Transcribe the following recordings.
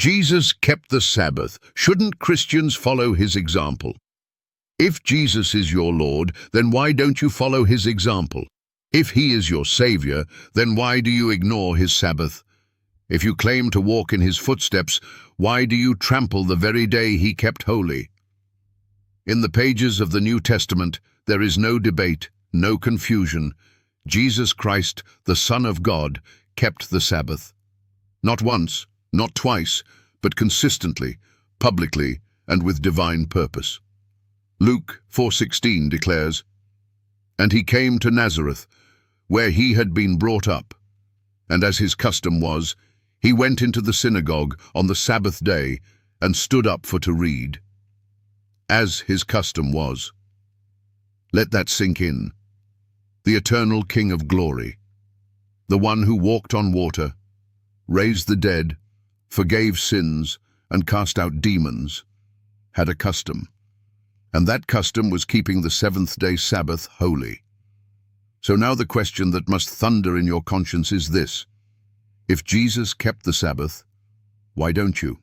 Jesus kept the Sabbath. Shouldn't Christians follow his example? If Jesus is your Lord, then why don't you follow his example? If he is your Savior, then why do you ignore his Sabbath? If you claim to walk in his footsteps, why do you trample the very day he kept holy? In the pages of the New Testament, there is no debate, no confusion. Jesus Christ, the Son of God, kept the Sabbath. Not once, not twice, but consistently, publicly, and with divine purpose. Luke 4:16 declares, "And he came to Nazareth, where he had been brought up. And as his custom was, he went into the synagogue on the Sabbath day and stood up for to read." As his custom was. Let that sink in. The eternal King of glory, the one who walked on water, raised the dead, forgave sins, and cast out demons, had a custom. And that custom was keeping the seventh-day Sabbath holy. So now the question that must thunder in your conscience is this: if Jesus kept the Sabbath, why don't you?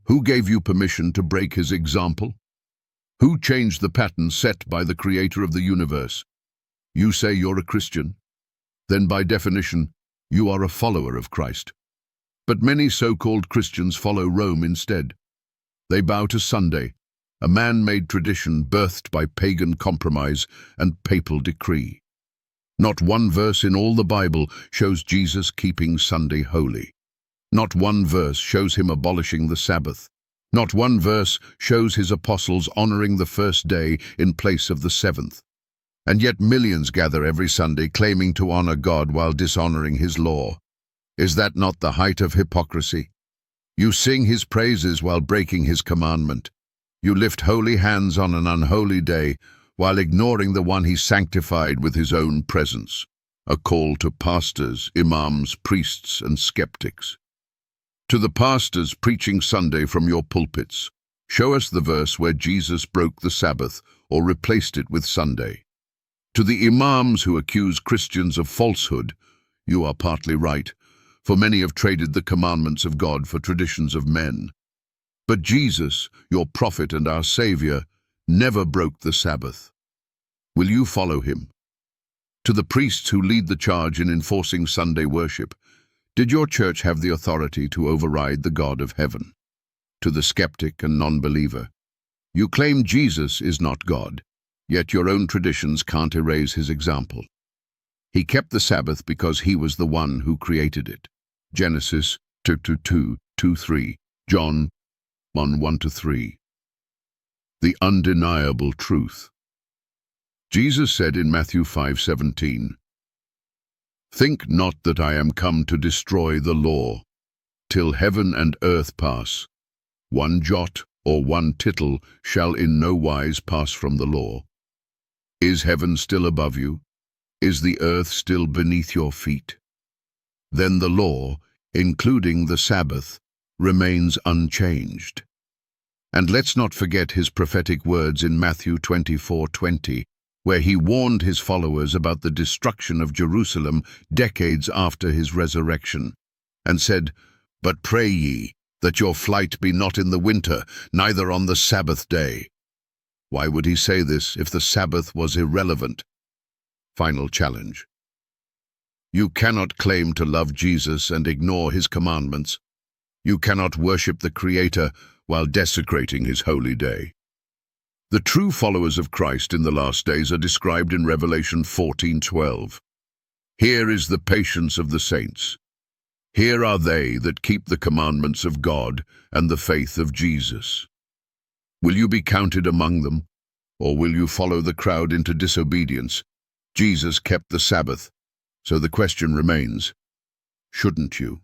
Who gave you permission to break his example? Who changed the pattern set by the Creator of the universe? You say you're a Christian? Then by definition, you are a follower of Christ. But many so-called Christians follow Rome instead. They bow to Sunday, a man-made tradition birthed by pagan compromise and papal decree. Not one verse in all the Bible shows Jesus keeping Sunday holy. Not one verse shows him abolishing the Sabbath. Not one verse shows his apostles honoring the first day in place of the seventh. And yet millions gather every Sunday claiming to honor God while dishonoring his law. Is that not the height of hypocrisy? You sing his praises while breaking his commandment. You lift holy hands on an unholy day while ignoring the one he sanctified with his own presence. A call to pastors, imams, priests, and skeptics. To the pastors preaching Sunday from your pulpits, show us the verse where Jesus broke the Sabbath or replaced it with Sunday. To the imams who accuse Christians of falsehood, you are partly right, for many have traded the commandments of God for traditions of men. But Jesus, your prophet and our Savior, never broke the Sabbath. Will you follow him? To the priests who lead the charge in enforcing Sunday worship, did your church have the authority to override the God of heaven? To the skeptic and non-believer, you claim Jesus is not God, yet your own traditions can't erase his example. He kept the Sabbath because he was the one who created it. Genesis 2:2-3, John 1:1-3. The undeniable truth. Jesus said in Matthew 5:17, "Think not that I am come to destroy the law, till heaven and earth pass. One jot or one tittle shall in no wise pass from the law. Is heaven still above you? Is the earth still beneath your feet? Then the law, including the Sabbath, remains unchanged." And let's not forget his prophetic words in Matthew 24:20, where he warned his followers about the destruction of Jerusalem decades after his resurrection, and said, "But pray ye, that your flight be not in the winter, neither on the Sabbath day." Why would he say this if the Sabbath was irrelevant? Final challenge. You cannot claim to love Jesus and ignore his commandments. You cannot worship the Creator while desecrating his holy day. The true followers of Christ in the last days are described in Revelation 14:12. Here is the patience of the saints. Here are they that keep the commandments of God and the faith of Jesus. Will you be counted among them, or will you follow the crowd into disobedience? Jesus kept the Sabbath, so the question remains, shouldn't you?